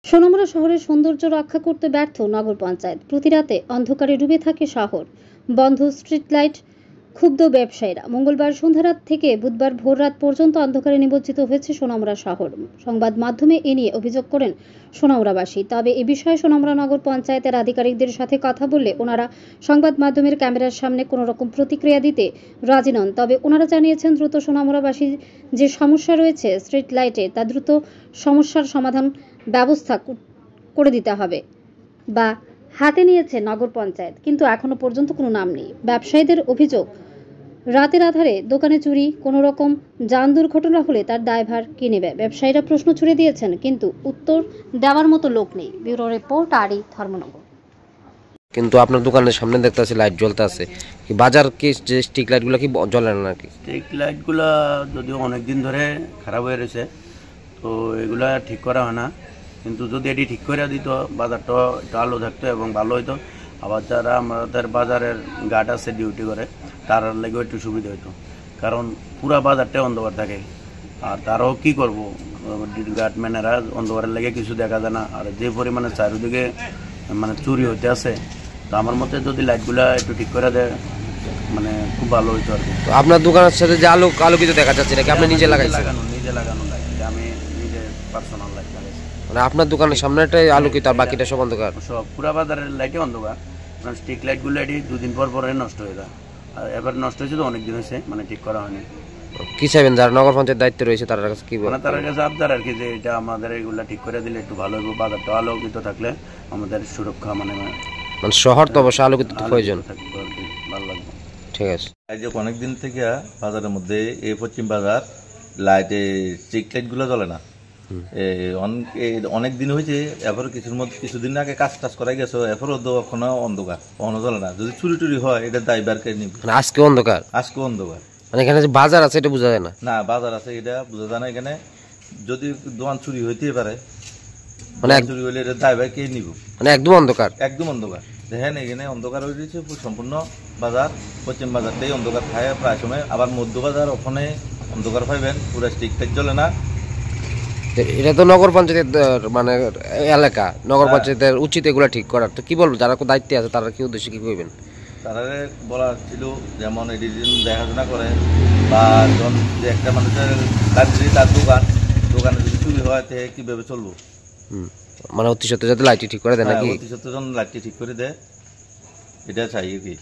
সোনামুড়া শহরের সৌন্দর্য রক্ষা করতে ব্যর্থ নগর পঞ্চায়েত। প্রতি রাতে অন্ধকারে ডুবে থাকে শহর, বন্ধ স্ট্রিট লাইট, ক্ষুব্ধ ব্যবসায়ীরা। মঙ্গলবার সন্ধ্যারাত থেকে বুধবার ভোররাত পর্যন্ত অন্ধকারে নিমজ্জিত হয়েছে সোনামুড়া শহর। সংবাদ মাধ্যমে এ নিয়ে অভিযোগ করেন সোনামুড়াবাসী। তবে এ বিষয়ে সোনামুড়া নগর পঞ্চায়েতের আধিকারিকদের সাথে কথা বললে ওনারা সংবাদ মাধ্যমের ক্যামেরার সামনে কোনো রকম প্রতিক্রিয়া দিতে রাজি নন। তবে ওনারা জানিয়েছেন দ্রুত সোনামুড়াবাসীর যে সমস্যা রয়েছে স্ট্রিট লাইটে, তা দ্রুত সমস্যার সমাধান ব্যবস্থা করে দিতে হবে বা হাতে নিয়েছে নগর পঞ্চায়েত, কিন্তু এখনো পর্যন্ত কোনো নাম নেই। ব্যবসায়ীদের অভিযোগ, রাতের আধারে দোকানে চুরি, কোনো রকম যান দুর্ঘটনা হলে তার দায়ভার কে নেবে। ব্যবসায়ীরা প্রশ্ন ছুড়ে দিয়েছেন, কিন্তু উত্তর দেওয়ার মতো লোক নেই। ব্যুরো রিপোর্ট, আরই ধর্মনগর। কিন্তু আপনার দোকানের সামনে দেখতে আছে লাইট জ্বলতে আছে, কি বাজার কি যে স্ট্রিট লাইটগুলো কি জ্বলে না নাকি? স্ট্রিট লাইটগুলো যদিও অনেক দিন ধরে খারাপ হয়ে রয়েছে, তো এগুলা ঠিক করা হয় না। কিন্তু যদি এটি ঠিক করে দিত, বাজারটা একটু আলো থাকতো এবং ভালো হইতো। আবার যারা আমাদের বাজারের গার্ড আছে ডিউটি করে, তার লেগেও একটু সুবিধা হইতো, কারণ পুরা বাজারটা অন্ধকার থাকে। আর তারাও কি করবো, গার্ডম্যানেরা অন্ধকারের লেগে কিছু দেখা যায় না। আর যে পরিমাণে চারিদিকে মানে চুরি হইতে আছে, তো আমার মতে যদি লাইটগুলা একটু ঠিক করে দেয় মানে খুব ভালো হইতো আর কি। আপনার দোকানের সাথে যে আলোকিত দেখা যাচ্ছে নাকি আপনি নিজে লাগাইছেন? নিজে লাগানো লাইট, আমি নিজে পার্সোনাল লাইট লাগাইছি। মানে আপনার দোকানের সামনেটাই আলোকিত আর বাকিটা সব অন্ধকার? সব পুরা বাজারের লাইটে অন্ধকার। স্ট্রিট লাইটগুলো এটি দুদিন পর পরে নষ্ট হয়ে যায়। আর এবার নষ্ট হয়েছে তো অনেক দিন হয়েছে, মানে ঠিক করা হয়নি। কি চাইবেন যারা নগর পঞ্চায়েত দায়িত্ব রয়েছে তার কাছে কি বলবেন? তার কাছে আবদার আর কি, যে এটা আমাদের এগুলা ঠিক করে দিলে একটু ভালো হইব। বাজারটা আলোকিত থাকলে আমাদের সুরক্ষা, মানে শহর তো অবশ্যই আলোকিত প্রয়োজন, ভালো লাগবে। ঠিক আছে। এই যে অনেকদিন থেকে বাজারের মধ্যে এই পশ্চিম বাজার লাইটে স্ট্রিট লাইটগুলো জ্বলে না। অনেক দিন হয়েছে, এরপর কিছুদিন আগে কাজ টাজ করাই গেছে, এরপরও তো এখনো অন্ধকার, কখনো জ্বলে না। যদি চুরি টুরি হয় এটা দায়ভার কে নিবে? আজকে অন্ধকার? আজকে অন্ধকার। মানে এখানে যে বাজার আছে এটা বোঝা যায় না? না, বাজার আছে এটা বোঝা যায় না। এখানে যদি দোকান চুরি হইতেই পারে, মানে চুরি হইলে এটা দায়ভার কে নিব? মানে একদম অন্ধকার, একদম অন্ধকার। দেখেন এখানে অন্ধকার হয়ে গেছে সম্পূর্ণ বাজার। পশ্চিম বাজারটাই অন্ধকার থাকে প্রায় সময়। আবার মধ্য বাজার ওখানে অন্ধকার পাইবেন, পুরো স্ট্রিট লাইট জ্বলে না। এটা তো নগর পঞ্চায়েতের মানে এলাকা, নগর পঞ্চায়েতের উচিত এগুলা ঠিক করার। তো কি বলবো, যারা দায়িত্বে আছে তারা কি উদ্দেশ্যে কি করবেন? তারা বলা ছিল যেমন এডিটিং দেখাশোনা করে, বা যে একটা মানুষের তার দোকানে যদি চুরি হয় তাহলে কিভাবে চলবো, মানে অতি সত্ত্বর যাতে লাইটটি ঠিক করে দেয় নাকি? অতি সত্ত্বর লাইটটি ঠিক করে দেয়, এটা চাই কি।